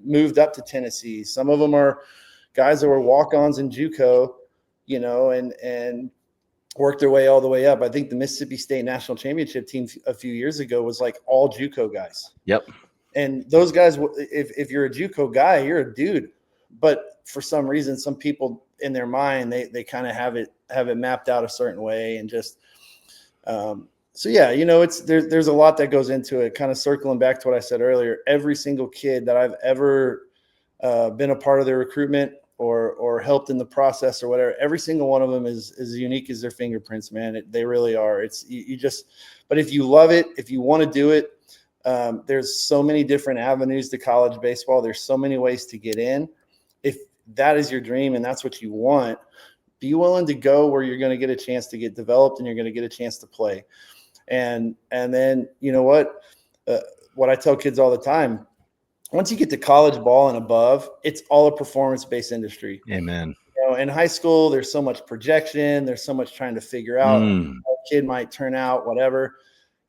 moved up to Tennessee. Some of them are guys that were walk-ons in JUCO, and worked their way all the way up. I think the Mississippi State National Championship team a few years ago was like all JUCO guys. Yep. And those guys, if you're a JUCO guy, you're a dude. but for some reason, some people in their mind, they kind of have it mapped out a certain way, and just, so yeah, there's a lot that goes into it. Kind of circling back to what I said earlier, every single kid that I've ever been a part of their recruitment or helped in the process or whatever, every single one of them is as unique as their fingerprints, man. They really are. It's you just, but if you love it, if you want to do it, there's so many different avenues to college baseball. There's so many ways to get in. If that is your dream and that's what you want, be willing to go where you're going to get a chance to get developed and you're going to get a chance to play. And then, what I tell kids all the time, once you get to college ball and above, it's all a performance-based industry. Amen. In high school, there's so much projection. There's so much trying to figure out how a kid might turn out, whatever.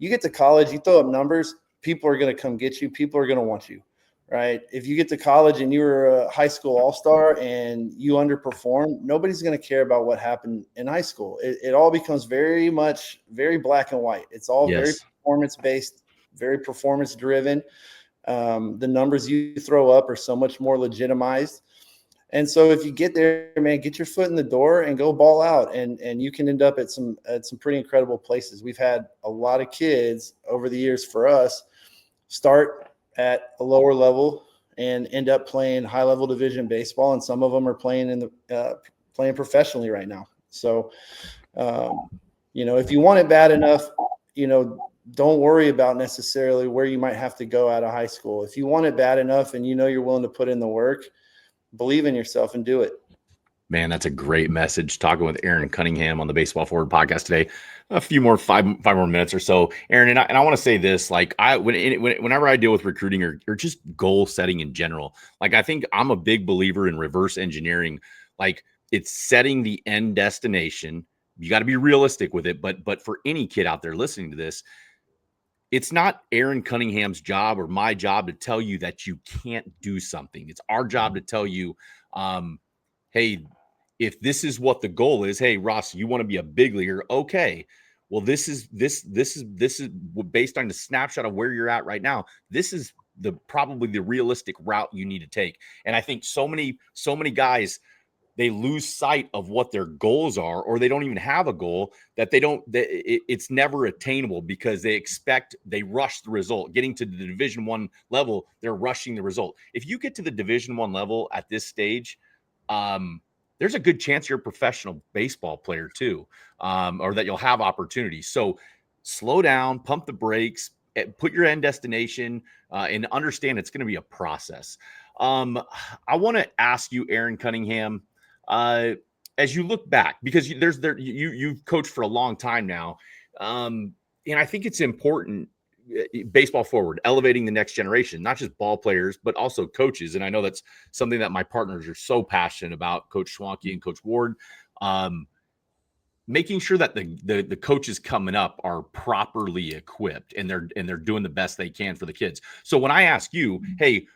You get to college, you throw up numbers, people are going to come get you. People are going to want you, right? If you get to college and you were a high school all-star and you underperform, nobody's going to care about what happened in high school. It all becomes very black and white. It's all very performance-based, very performance-driven. The numbers you throw up are so much more legitimized. And so if you get there, man, get your foot in the door and go ball out, and you can end up at some pretty incredible places. We've had a lot of kids over the years for us start at a lower level and end up playing high level division baseball. And some of them are playing playing professionally right now. So, if you want it bad enough, don't worry about necessarily where you might have to go out of high school. If you want it bad enough and you're willing to put in the work, believe in yourself and do it. Man, that's a great message. Talking with Aaron Cunningham on the Baseball Forward podcast today. A few more five more minutes or so, Aaron. And I want to say this: like whenever I deal with recruiting or just goal setting in general, like I think I'm a big believer in reverse engineering. Like it's setting the end destination. You got to be realistic with it. But for any kid out there listening to this, it's not Aaron Cunningham's job or my job to tell you that you can't do something. It's our job to tell you, hey, if this is what the goal is, hey, Ross, you want to be a big leaguer? Okay. Well, this is based on the snapshot of where you're at right now. This is probably the realistic route you need to take. And I think so many guys, they lose sight of what their goals are, or they don't even have a goal, that it's never attainable because they rush the result. Getting to the Division I level, they're rushing the result. If you get to the Division I level at this stage, there's a good chance you're a professional baseball player too, or that you'll have opportunities. So slow down, pump the brakes, put your end destination, and understand it's going to be a process. I want to ask you, Aaron Cunningham, as you look back, because you've coached for a long time now, and I think it's important, baseball forward, elevating the next generation, not just ball players, but also coaches. And I know that's something that my partners are so passionate about, Coach Schwanke and Coach Ward, making sure that the coaches coming up are properly equipped and they're doing the best they can for the kids. So when I ask you, hey,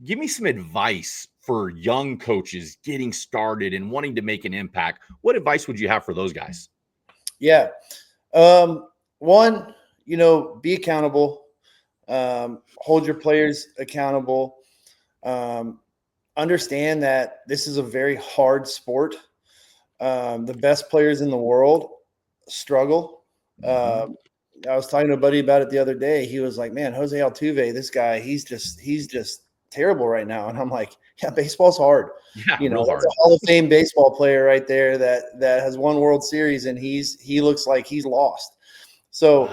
give me some advice for young coaches getting started and wanting to make an impact, what advice would you have for those guys? Yeah. One, be accountable, hold your players accountable, understand that this is a very hard sport. The best players in the world struggle. I was talking to a buddy about it the other day. He was like, man, Jose Altuve, this guy, he's just terrible right now. And I'm like, yeah, baseball's hard. Yeah, that's a Hall of Fame baseball player right there that has won World Series, and he looks like he's lost. So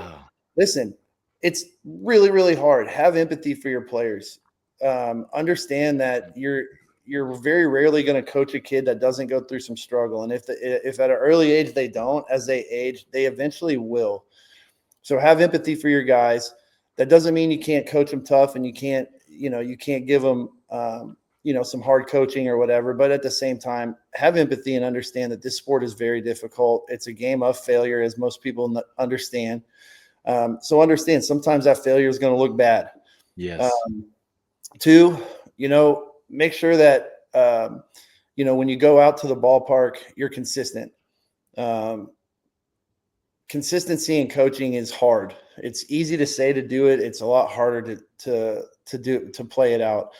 listen, it's really, really hard. Have empathy for your players. Understand that you're very rarely going to coach a kid that doesn't go through some struggle. And if at an early age they don't, as they age, they eventually will. So have empathy for your guys. That doesn't mean you can't coach them tough and you can't give them, some hard coaching or whatever. But at the same time, have empathy and understand that this sport is very difficult. It's a game of failure, as most people understand. So understand sometimes that failure is going to look bad. Yes. Two, make sure that, when you go out to the ballpark, you're consistent. Consistency in coaching is hard. It's easy to say to do it. It's a lot harder to play it out.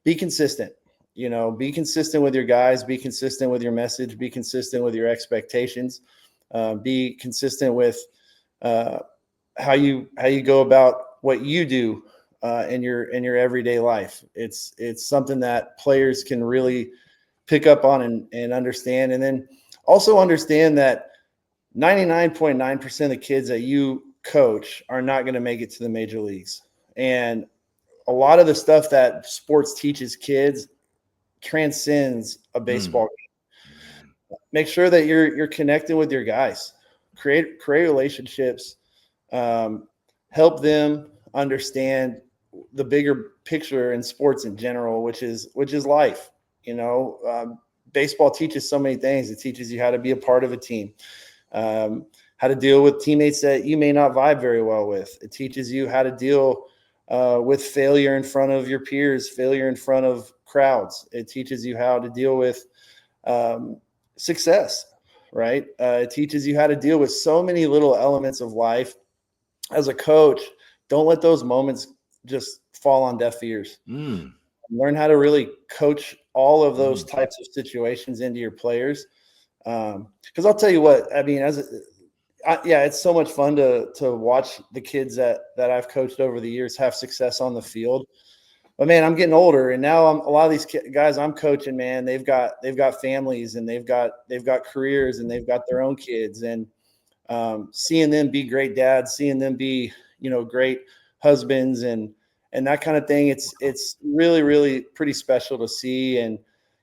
Be consistent. You know, be consistent with your guys, be consistent with your message, be consistent with your expectations, be consistent with how you go about what you do in your everyday life. It's something that players can really pick up on and understand, and then also understand that 99.9% of the kids that you coach are not going to make it to the major leagues. And a lot of the stuff that sports teaches kids transcends a baseball game. Make sure that you're connecting with your guys, create relationships, help them understand the bigger picture in sports in general, which is life. You know, baseball teaches so many things. It teaches you how to be a part of a team, how to deal with teammates that you may not vibe very well with. It teaches you how to deal with failure in front of your peers, failure in front of crowds. It teaches you how to deal with success, right? It teaches you how to deal with so many little elements of life. As a coach, don't let those moments just fall on deaf ears. Learn how to really coach all of those types of situations into your players. Because I'll tell you what, I mean, it's so much fun to watch the kids that I've coached over the years have success on the field. But man, I'm getting older, and now a lot of these guys I'm coaching, man, they've got families, and they've got careers, and they've got their own kids, and seeing them be great dads, seeing them be, you know, great husbands, and that kind of thing. It's really, really pretty special to see. And,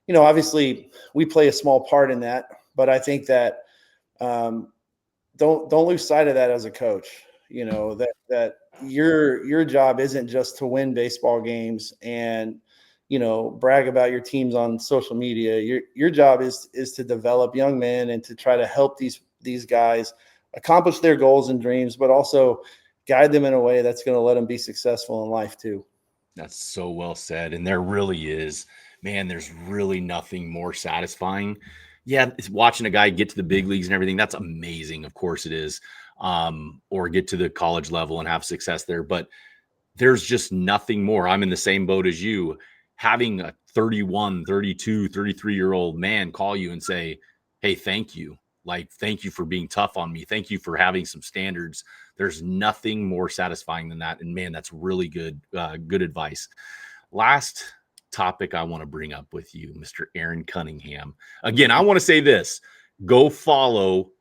you know, obviously we play a small part in that, but I think that don't lose sight of that as a coach. You know, that your job isn't just to win baseball games and, you know, brag about your teams on social media. Your job is to develop young men and to try to help these guys accomplish their goals and dreams, but also guide them in a way that's going to let them be successful in life too. That's so well said. And there really is, man, there's really nothing more satisfying. Yeah, it's watching a guy get to the big leagues and everything. That's amazing. Of course it is. Or get to the college level and have success there. But there's just nothing more. I'm in the same boat as you. Having a 31, 32, 33-year-old man call you and say, hey, thank you. Like, thank you for being tough on me. Thank you for having some standards. There's nothing more satisfying than that. And man, that's really good, good advice. Last topic I want to bring up with you, Mr. Aaron Cunningham. Again, I want to say this: go follow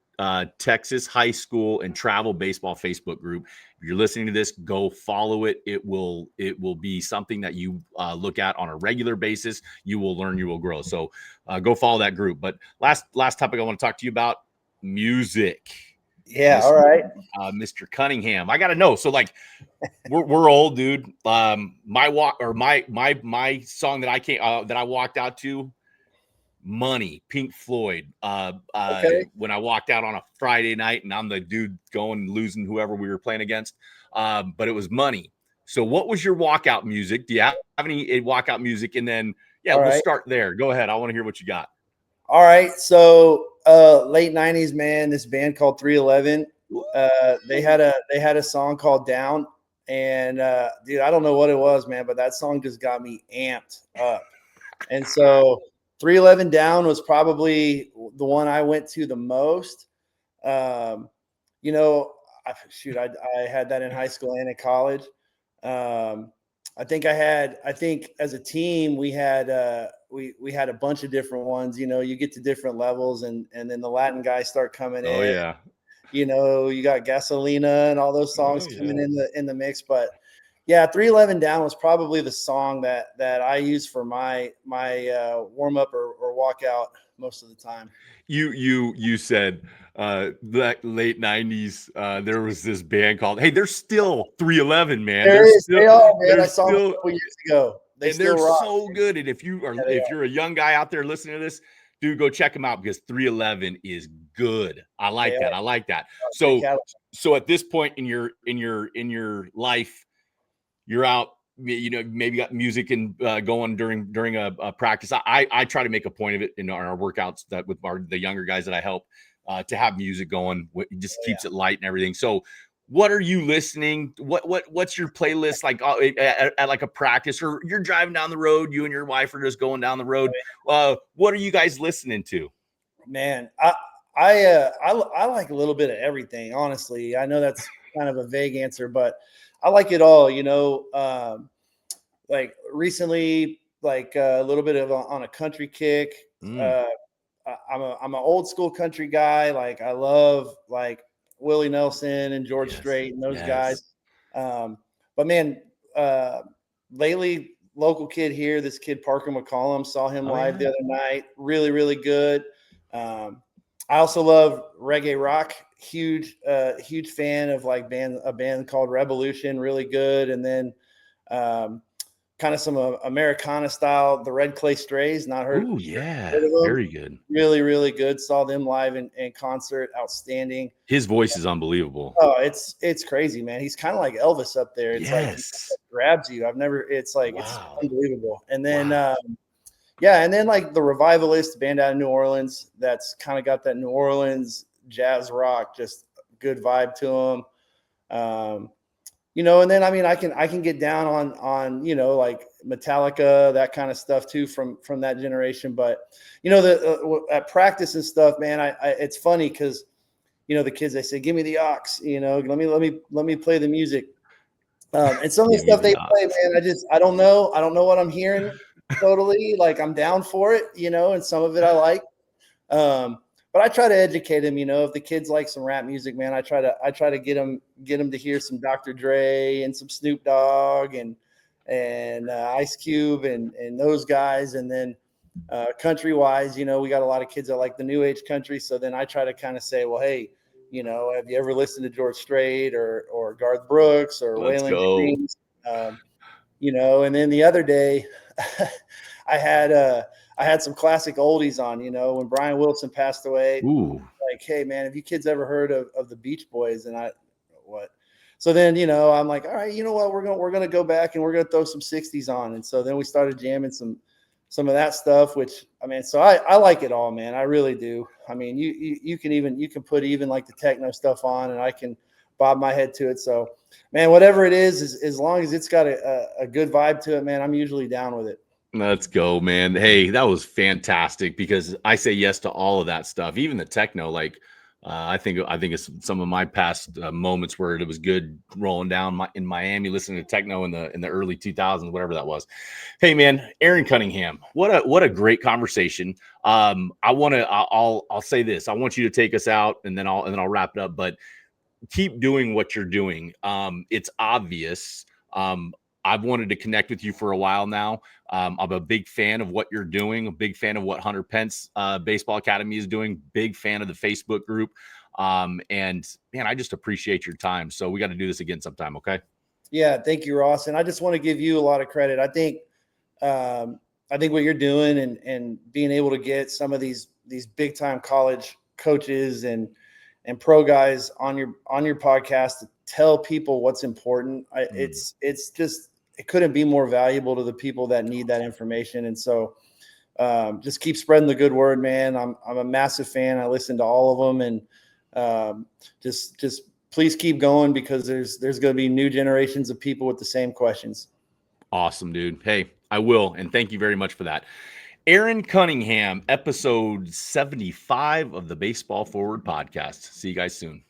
Texas High School and Travel Baseball Facebook group. If you're listening to this, go follow it. It will be something that you look at on a regular basis. You will learn, you will grow. So go follow that group. But last topic I want to talk to you about: music. Yeah. All right. Mr. Cunningham, I got to know. So like, we're old, dude. My song that I walked out to, Money, Pink Floyd. Okay. When I walked out on a Friday night, and I'm the dude going losing whoever we were playing against. But it was Money. So what was your walkout music? Do you have any walkout music? And then we'll start there. Go ahead. I want to hear what you got. All right. So late 90s, man, this band called 311. They had a song called Down. And dude, I don't know what it was, man, but that song just got me amped up. And so 311 Down was probably the one I went to the most. You know, I had that in high school and in college. I think as a team we had we had a bunch of different ones. You know, you get to different levels, and then the Latin guys start coming in. Oh yeah. You know, you got Gasolina and all those songs coming in the mix. But yeah, 311 Down was probably the song that I use for my warm up or walkout most of the time. You said that late 90s, there was this band called, hey, there's still 311, man. They are, man. I saw them a couple years ago. They're so good. And if you're a young guy out there listening to this, dude, go check them out, because 311 is good. I like that. I like that. So at this point in your life, you're out, you know, maybe got music and going during a practice. I try to make a point of it in our workouts that with the younger guys that I help to have music going. It just keeps it light and everything. So what are you listening? What's your playlist like at like a practice, or you're driving down the road, you and your wife are just going down the road? What are you guys listening to? Man, I like a little bit of everything, honestly. I know that's kind of a vague answer, but I like it all, like recently, like a little bit of on a country kick. I'm an old school country guy. Like I love like Willie Nelson and George Strait and those guys. But man, lately, local kid here, this kid Parker McCollum, saw him live the other night. Really, really good. I also love reggae rock. Huge fan of like a band called Revolution. Really good. And then kind of some Americana style, the Red Clay Strays. Not heard. Oh yeah, heard of them. very good. Really, really good. Saw them live in concert. Outstanding. His voice is unbelievable. Oh, it's crazy, man. He's kind of like Elvis up there. It's like he grabs you. It's like it's unbelievable. And then and then like the Revivalist band out of New Orleans, that's kind of got that New Orleans jazz rock, just good vibe to them. And then I mean I can get down on like Metallica, that kind of stuff too from that generation. But at practice and stuff, man, it's funny because the kids, they say, give me the aux, let me play the music. And some of the stuff they play, man, I don't know what I'm hearing totally. Like I'm down for it, and some of it I like. But I try to educate them, if the kids like some rap music, man, I try to get them to hear some Dr. Dre and some Snoop Dogg and Ice Cube and those guys. And then country wise, we got a lot of kids that like the new age country. So then I try to kind of say, well, hey, have you ever listened to George Strait or Garth Brooks or Waylon Jennings? And then the other day I had some classic oldies on, when Brian Wilson passed away. Ooh. Like, hey man, have you kids ever heard of the Beach Boys? And what? So then, I'm like, all right, you know what? We're gonna go back and we're gonna throw some 60s on. And so then we started jamming some of that stuff, which I mean, so I like it all, man. I really do. I mean, you can put even like the techno stuff on and I can bob my head to it. So man, whatever it is as long as it's got a good vibe to it, man, I'm usually down with it. Let's go, man. Hey, that was fantastic because I say yes to all of that stuff, even the techno. Like, I think it's some of my past moments where it was good rolling down in Miami, listening to techno in the early 2000s, whatever that was. Hey, man, Aaron Cunningham, what a great conversation. I'll say this. I want you to take us out, and then I'll wrap it up. But keep doing what you're doing. It's obvious. I've wanted to connect with you for a while now. I'm a big fan of what you're doing, a big fan of what Hunter Pence Baseball Academy is doing, big fan of the Facebook group. And man, I just appreciate your time. So we got to do this again sometime. Okay. Yeah. Thank you, Ross. And I just want to give you a lot of credit. I think what you're doing and being able to get some of these big time college coaches and pro guys on your podcast to tell people what's important. It's just, it couldn't be more valuable to the people that need that information. And so just keep spreading the good word, man. I'm a massive fan. I listen to all of them, and just please keep going because there's going to be new generations of people with the same questions. Awesome, dude. Hey, I will. And thank you very much for that. Aaron Cunningham, episode 75 of the Baseball Forward podcast. See you guys soon.